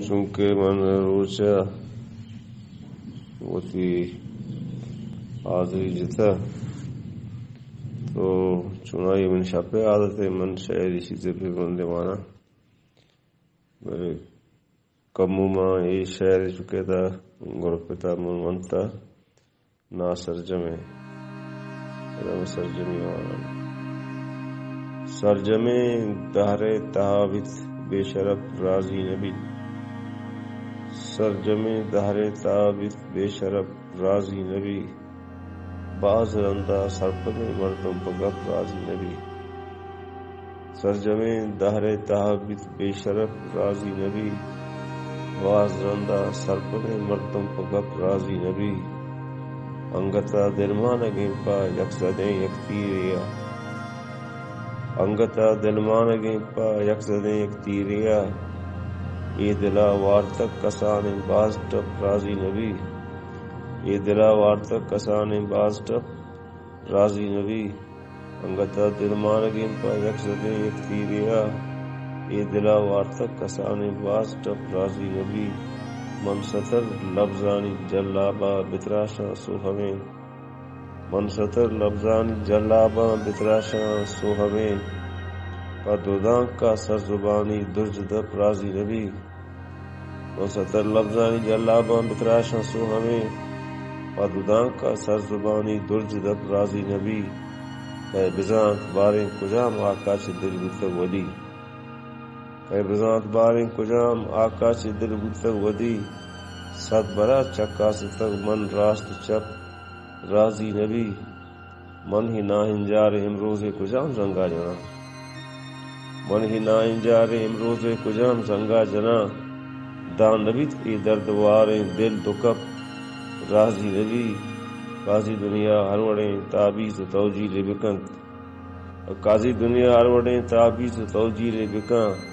چونکہ من روچا وتی حاضری جتا تو چنائی من شپے عادت من شعری چیزیں پہ بندے مانا میرے کمو ماں یہ شعر چکے تھا گرپتا من منتا نا سرجمے سرجمی وانا سرجمے دہر تہابت بے شرف راضی نبی سرجمے دہر تہابت بے شرف راضی نبی باز رندہ سرپد مردم بگپ راضی نبی سرجمے دہر تہابت بے شرف راضی نبی باز رندہ سرپد مردم بگپ راضی نبی انگتا دلمان گیمپا یکزدیں یک تیریا انگتا دلمان گیمپا یکزدیں یک تیریا یہ دلا وارتک کسان باز ٹپ راضی نبی یہ دلا وارتک کسان باز ٹپ راضی نبی انگتا دلمان گیمپا یکزدیں یک تیریا یہ دلا وارتک کسان باز ٹپ راضی نبی من ستر لفظانی جلابا بتراشا سو ہمیں من ستر لفظانی جلابا بتراشا سو ہمیں پدودان کا سر زبانی درج دپ راضی نبی من ستر لفظانی جلابا بتراشا سو ہمیں پدودان کا سر زبانی درج دپ راضی نبی اے بزانت باریں کجام آقا چھ دل بتگ ودی اے بزانت باریں کجام آقا چھ دل بتگ ودی صد برا چکا ستگ من راست چپ راضی نبی من ہی نا ہنجار امروز کجام زنگا جنا من ہی نا ہنجار امروز کجام زنگا جنا دان نبیت ای دردواریں دل دکپ راضی نبی قاضی دنیا ہر وڑیں تعبیز توجیل بکن قاضی دنیا ہر وڑیں تعبیز توجیل بکن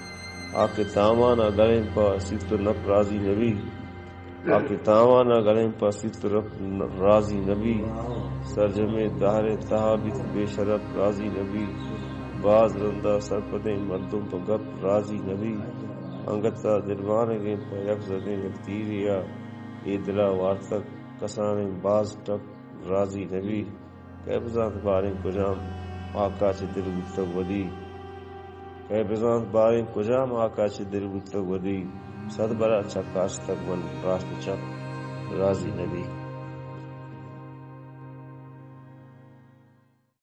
آکے تامانا گلیں پا ستر نپ راضی نبی آکے تامانا گلیں پا ستر نپ راضی نبی سرجمے دہر تہابت بے شرف راضی نبی باز رندہ سرپدیں مردم پا گپ راضی نبی انگتا دلوانگیں پا یک زدیں یک تیریا اے دلا وارتک کسان باز ٹپ راضی نبی کہ بزانت باریں کجام آقا چھ دل بتگ ودی کہ بزانت باریں کجام آقا چھ دل بتگ ودی صد برا چکاس تک من راست چپ راضی نبی